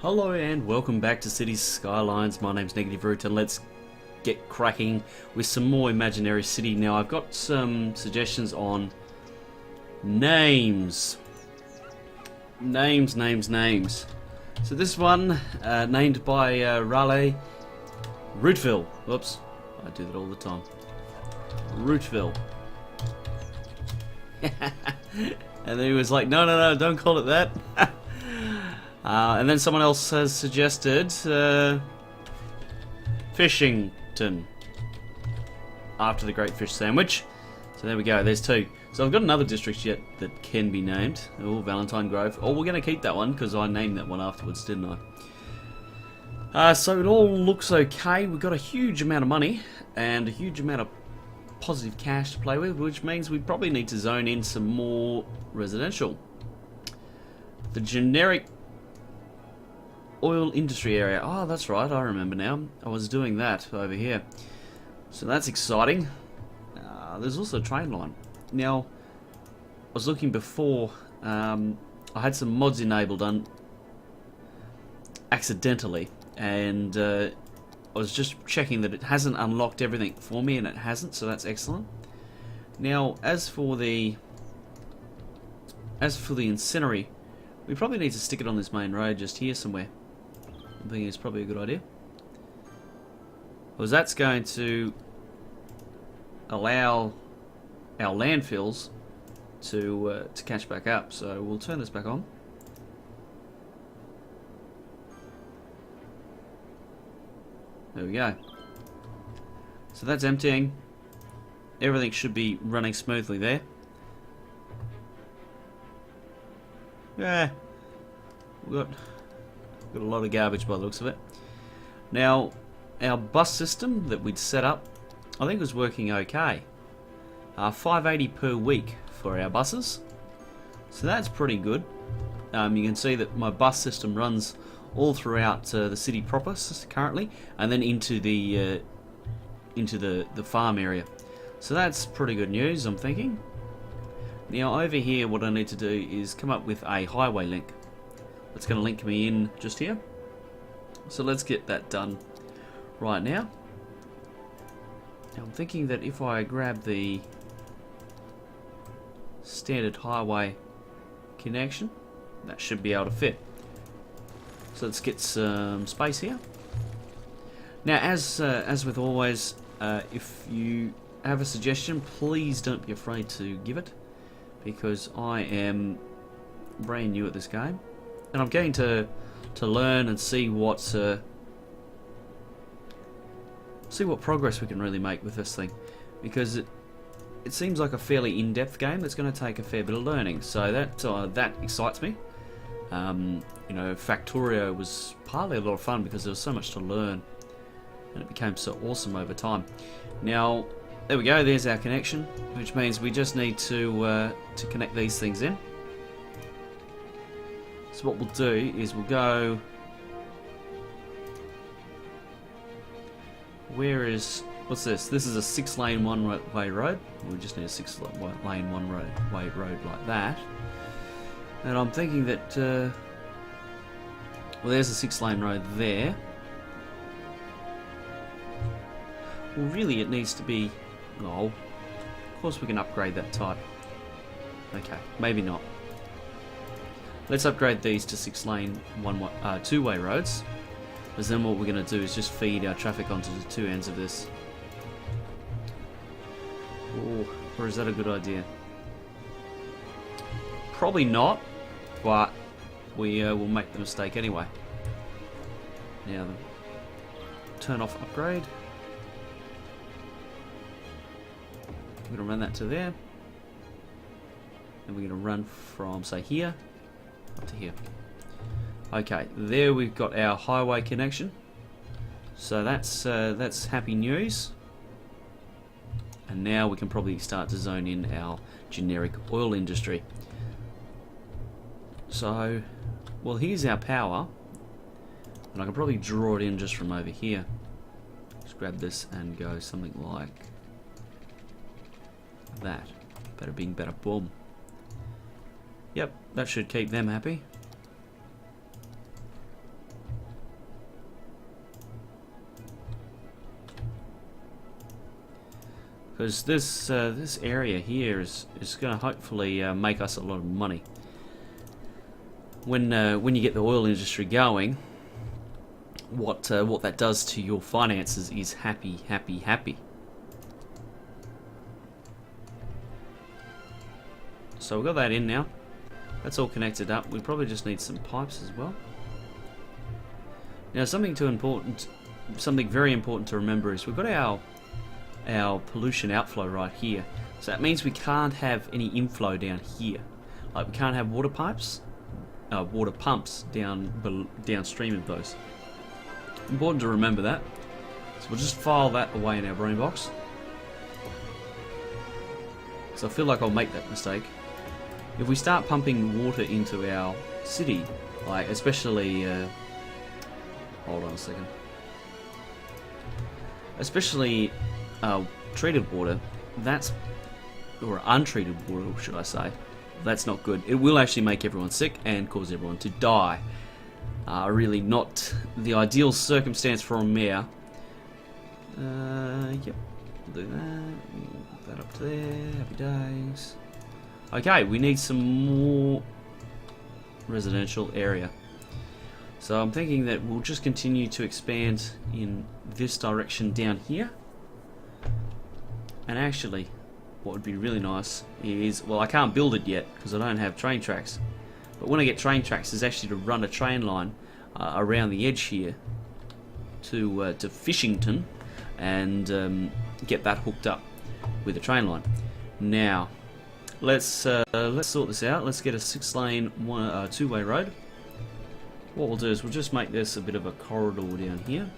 Hello and welcome back to Cities Skylines. My name's Negative Root and let's get cracking with some more imaginary city. Now I've got some suggestions on names. Names. So this one, named by Raleigh, Rootville. Whoops, I do that all the time. Rootville. And then he was like, no, don't call it that. And then someone else has suggested Fishington, after the Great Fish Sandwich. So there we go, there's two. So I've got another district yet that can be named. Oh, Valentine Grove. Oh, we're going to keep that one because I named that one afterwards, didn't I? So it all looks okay. We've got a huge amount of money and a huge amount of positive cash to play with, which means we probably need to zone in some more residential. The generic oil industry area. Oh, that's right, I remember now. I was doing that over here. So that's exciting. There's also a train line. Now, I was looking before, I had some mods enabled accidentally, and I was just checking that it hasn't unlocked everything for me, and it hasn't, so that's excellent. Now, as for the incendiary, we probably need to stick it on this main road just here somewhere. I think it's probably a good idea, because that's going to allow our landfills to catch back up. So we'll turn this back on. There we go. So that's emptying. Everything should be running smoothly there. Yeah, we've got a lot of garbage by the looks of it. Now, our bus system that we'd set up, I think was working okay. 580 per week for our buses, so that's pretty good. You can see that my bus system runs all throughout the city proper currently, and then into the farm area. So that's pretty good news, I'm thinking. Now over here, what I need to do is come up with a highway link. That's going to link me in just here. So let's get that done right now. Now I'm thinking that if I grab the standard highway connection, that should be able to fit. So let's get some space here. Now as with always, if you have a suggestion, please don't be afraid to give it, because I am brand new at this game. And I'm going to learn and see what progress we can really make with this thing, because it seems like a fairly in-depth game that's going to take a fair bit of learning. So that excites me. You know, Factorio was partly a lot of fun because there was so much to learn, and it became so awesome over time. Now there we go. There's our connection, which means we just need to connect these things in. So what we'll do is we'll go... What's this? This is a 6-lane one-way road. We just need a 6-lane one-way road like that. And I'm thinking that... well, there's a 6-lane road there. Well, really it needs to be... Oh, of course we can upgrade that type. Okay, maybe not. Let's upgrade these to 6-lane two-way roads, because then what we're going to do is just feed our traffic onto the two ends of this. Oh, or is that a good idea? Probably not, but we will make the mistake anyway. Now, turn off upgrade. We're going to run that to there, and we're going to run from, say, here up to here. Okay, there we've got our highway connection. So that's happy news. And now we can probably start to zone in our generic oil industry. So, well, here's our power, and I can probably draw it in just from over here. Just grab this and go something like that. Better bing, better boom. Yep, that should keep them happy. because this area here is going to hopefully make us a lot of money. When you get the oil industry going, what that does to your finances is happy, happy, happy. So we've got that in now. That's all connected up. We probably just need some pipes as well. Now something very important to remember is we've got our pollution outflow right here. So that means we can't have any inflow down here. Like we can't have water pumps downstream of those. Important to remember that. So we'll just file that away in our brain box. So I feel like I'll make that mistake. If we start pumping water into our city, like especially, hold on a second, especially treated water, or untreated water, should I say, that's not good. It will actually make everyone sick and cause everyone to die. Really not the ideal circumstance for a mayor. Yep, we'll do that. Put that up there. Happy days. Okay, we need some more residential area. So I'm thinking that we'll just continue to expand in this direction down here. And actually, what would be really nice is, well, I can't build it yet because I don't have train tracks. But when I get train tracks, is actually to run a train line around the edge here to Fishington and get that hooked up with a train line. Now, let's sort this out. Let's get a 6-lane two-way road. What we'll do is we'll just make this a bit of a corridor down here.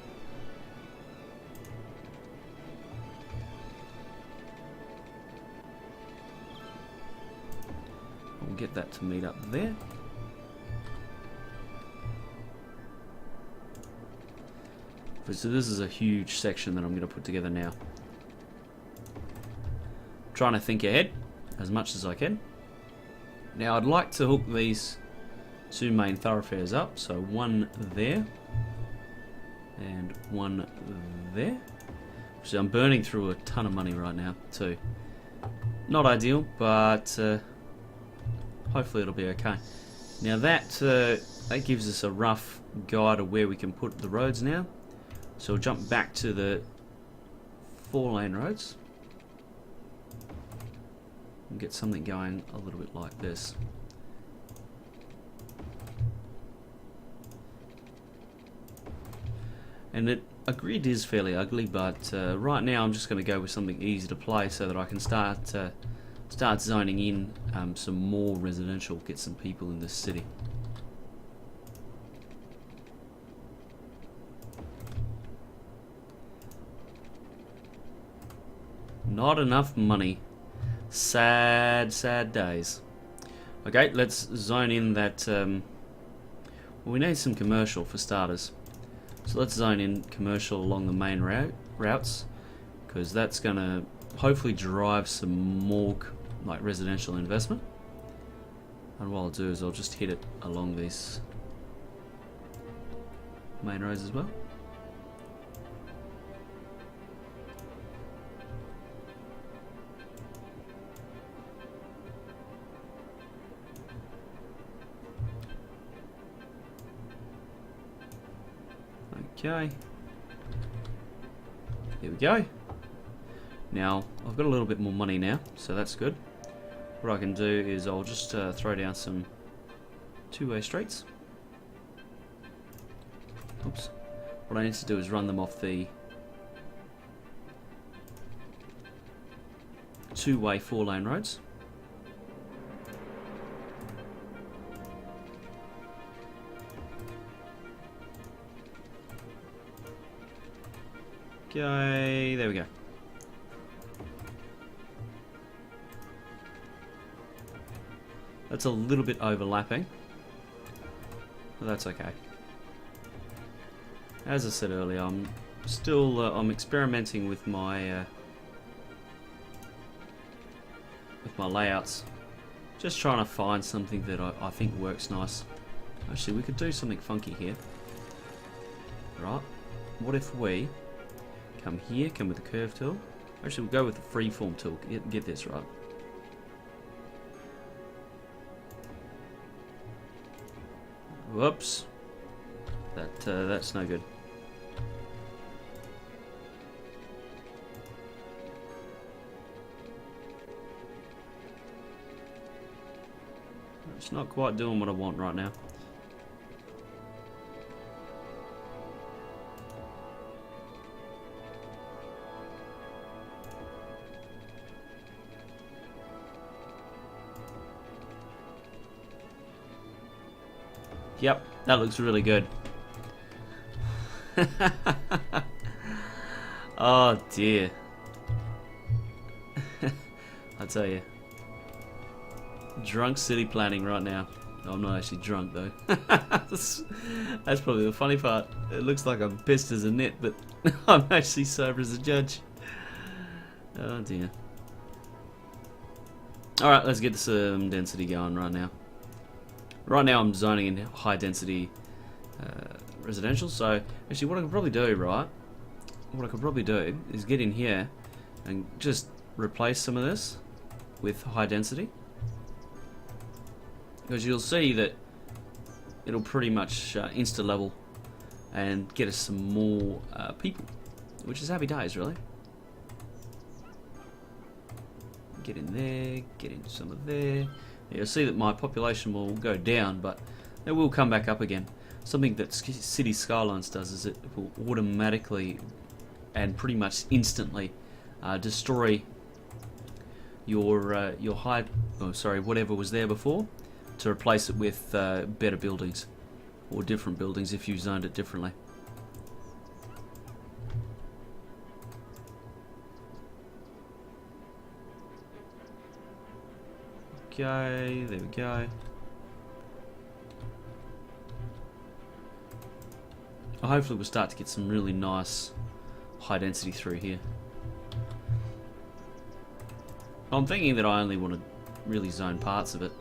We'll get that to meet up there. So this is a huge section that I'm going to put together now. Trying to think ahead as much as I can. Now I'd like to hook these two main thoroughfares up, so one there and one there. So I'm burning through a ton of money right now too. Not ideal, but hopefully it'll be okay. Now that gives us a rough guide of where we can put the roads now. So we'll jump back to the 4-lane roads and get something going a little bit like this. And a grid is fairly ugly, but right now I'm just going to go with something easy to play so that I can start zoning in some more residential, get some people in this city. Not enough money. Sad, sad days. Okay, let's zone in that. Well, we need some commercial for starters. So let's zone in commercial along the main routes, because that's going to hopefully drive some more like residential investment. And what I'll do is I'll just hit it along these main roads as well. Okay, here we go. Now I've got a little bit more money now, so that's good. What I can do is I'll just throw down some two-way streets. Oops. What I need to do is run them off the two-way 4-lane roads. Okay, there we go. That's a little bit overlapping, but that's okay. As I said earlier, I'm still I'm experimenting with my layouts, just trying to find something that I think works nice. Actually, we could do something funky here. Right? What if we come here, come with the curve tool, Actually, we'll go with the freeform tool. Get this right. Whoops. That's no good. It's not quite doing what I want right now. Yep, that looks really good. Oh dear. I tell you. Drunk city planning right now. I'm not actually drunk though. That's probably the funny part. It looks like I'm pissed as a nit, but I'm actually sober as a judge. Oh dear. Alright, let's get some density going right now. Right now I'm zoning in high density residential, so actually what I could probably do, right? What I could probably do is get in here and just replace some of this with high density. Because you'll see that it'll pretty much insta level and get us some more people, which is happy days, really. Get in there, get in some of there. You'll see that my population will go down, but it will come back up again. Something that City Skylines does is it will automatically and pretty much instantly destroy your high, oh sorry, whatever was there before, to replace it with better buildings or different buildings if you zoned it differently. Okay, there we go. Hopefully we'll start to get some really nice high density through here. I'm thinking that I only want to really zone parts of it.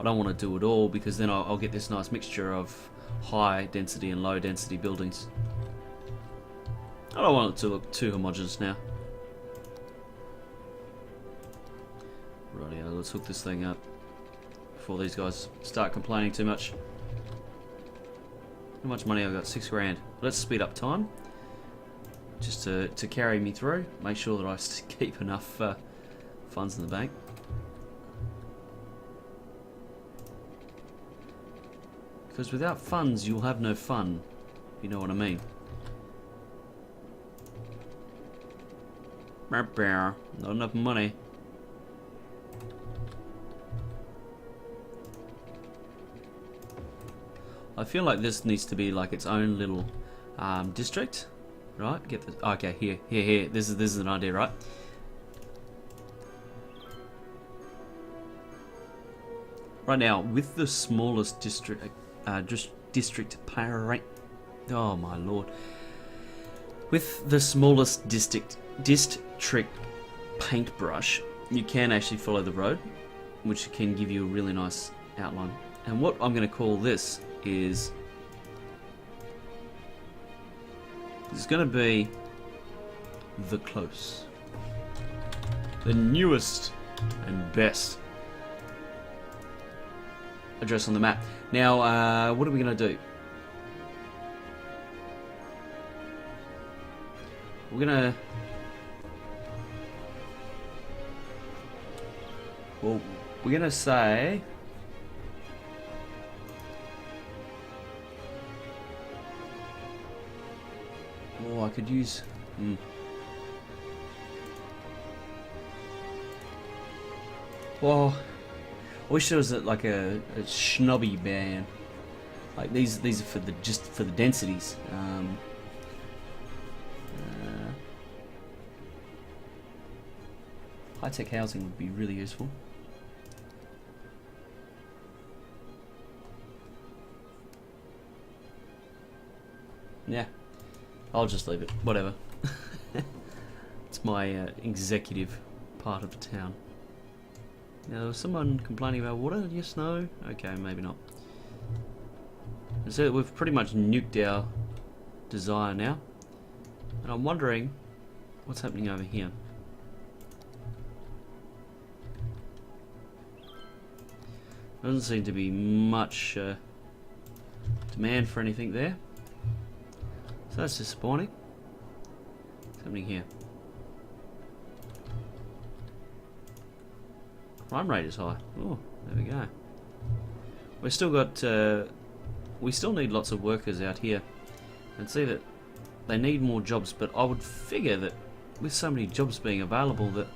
I don't want to do it all, because then I'll get this nice mixture of high density and low density buildings. I don't want it to look too homogeneous now. Rightio, let's hook this thing up before these guys start complaining too much. How much money I've got? 6 grand. Let's speed up time just to carry me through. Make sure that I keep enough funds in the bank. Because without funds, you'll have no fun. You know what I mean. Not enough money. I feel like this needs to be like its own little district, right? Get the okay here. This is an idea, right? Right now, with the smallest district, oh my lord, with the smallest district paintbrush, you can actually follow the road, which can give you a really nice outline. And what I'm going to call this is going to be the close, the newest and best address on the map. Now, what are we going to do? We're going to... Well, we're going to say... Oh, I could use... Well, I wish there was like a snobby band. Like these are for the for the densities. High-tech housing would be really useful. Yeah, I'll just leave it. Whatever. It's my executive part of the town. Now, is someone complaining about water? Yes, no? Okay, maybe not. So we've pretty much nuked our desire now. And I'm wondering what's happening over here. Doesn't seem to be much demand for anything there. So that's disappointing. What's happening here? Crime rate is high. Oh, there we go. We've still got... we still need lots of workers out here. And see that they need more jobs, but I would figure that with so many jobs being available that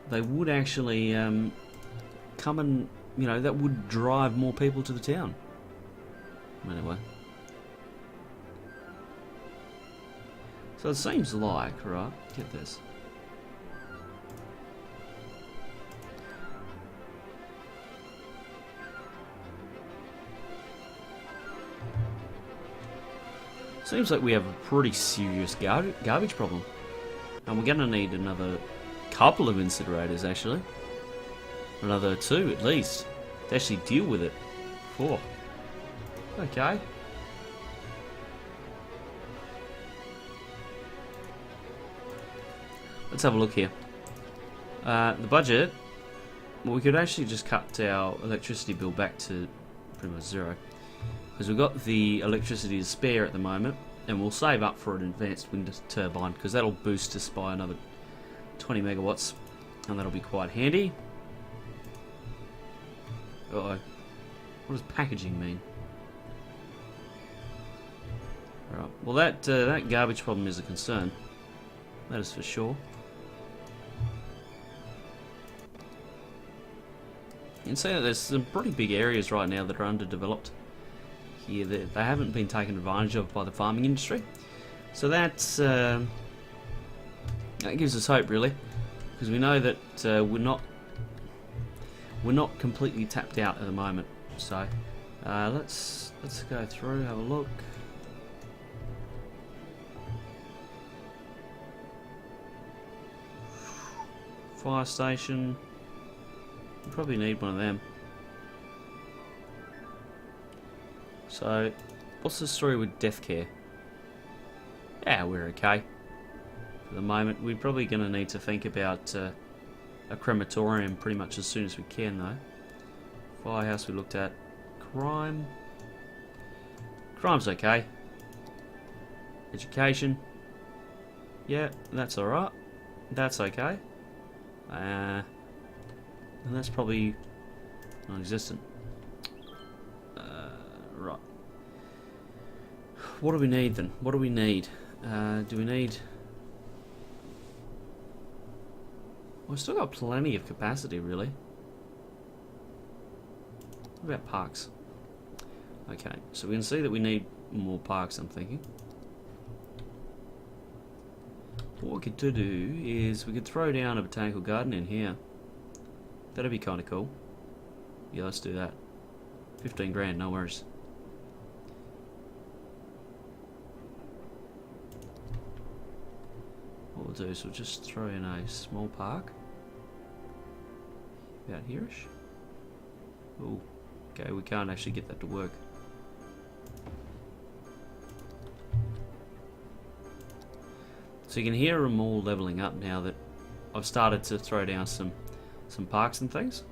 they would actually come and, you know, that would drive more people to the town. Anyway. So it seems like, right, get this. Seems like we have a pretty serious garbage problem. And we're going to need another couple of incinerators, actually. Another 2, at least, to actually deal with it. 4. Okay. Let's have a look here. The budget, well, we could actually just cut our electricity bill back to pretty much 0. Because we've got the electricity to spare at the moment, and we'll save up for an advanced wind turbine, because that'll boost us by another 20 megawatts, and that'll be quite handy. Uh-oh. What does packaging mean? Alright, well that garbage problem is a concern. That is for sure. You can see that there's some pretty big areas right now that are underdeveloped here that they haven't been taken advantage of by the farming industry. So that's that gives us hope, really, because we know that we're not completely tapped out at the moment. So let's go through, have a look. Fire station. We probably need one of them. So, what's the story with death care? Yeah, we're okay. For the moment, we're probably going to need to think about a crematorium pretty much as soon as we can, though. Firehouse we looked at. Crime. Crime's okay. Education. Yeah, that's alright. That's okay. And that's probably non-existent. Right. What do we need then? What do we need? Do we need... We've still got plenty of capacity, really. What about parks? Okay, so we can see that we need more parks, I'm thinking. What we could do is we could throw down a botanical garden in here. That'd be kind of cool. Yeah, let's do that. 15 grand, no worries. What we'll do is we'll just throw in a small park. About here-ish. Oh, okay, we can't actually get that to work. So you can hear them all leveling up now that I've started to throw down some parks and things.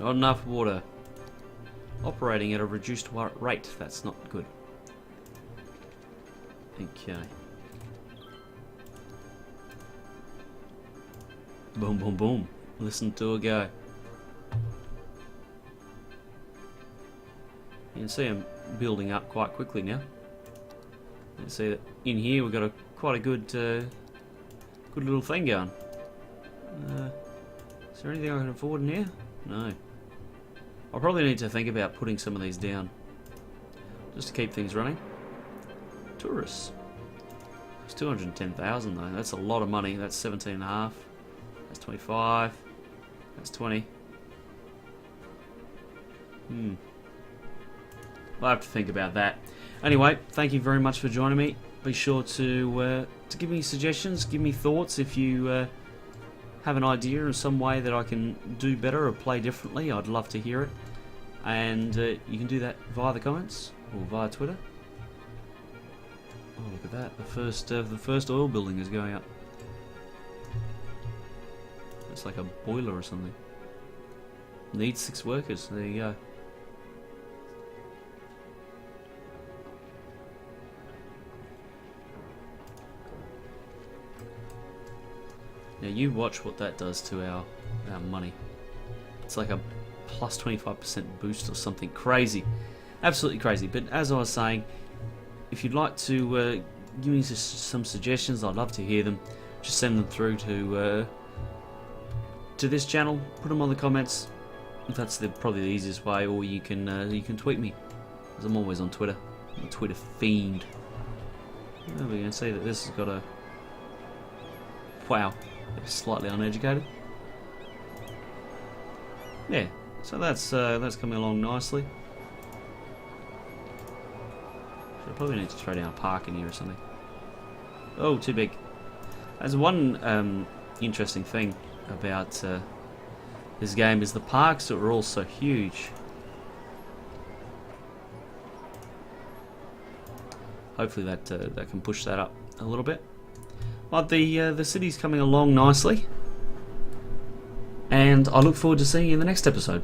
Not enough water. Operating at a reduced rate. That's not good. Okay. Boom, boom, boom. Listen to it go. You can see them building up quite quickly now. You can see that in here we've got quite a good little thing going. Is there anything I can afford in here? No. I'll probably need to think about putting some of these down, just to keep things running. Tourists. It's 210,000 though. That's a lot of money. That's 17.5. That's 25. That's 20. I'll have to think about that. Anyway, thank you very much for joining me. Be sure to give me suggestions, give me thoughts if you have an idea of some way that I can do better or play differently. I'd love to hear it. And you can do that via the comments or via Twitter. Oh, look at that! The first oil building is going up. It's like a boiler or something. Needs 6 workers. There you go. Now you watch what that does to our money. It's like a plus 25% boost or something crazy. Absolutely crazy. But as I was saying, if you'd like to give me some suggestions, I'd love to hear them. Just send them through to this channel. Put them on the comments. That's probably the easiest way, or you can tweet me, because I'm always on Twitter. I'm a Twitter fiend. Well, we can see that this has got a wow. Slightly uneducated. Yeah, so that's coming along nicely. So I probably need to throw down a park in here or something. Oh, too big. There's one interesting thing about this game is the parks are all so huge. Hopefully that can push that up a little bit. But the city's coming along nicely, and I look forward to seeing you in the next episode.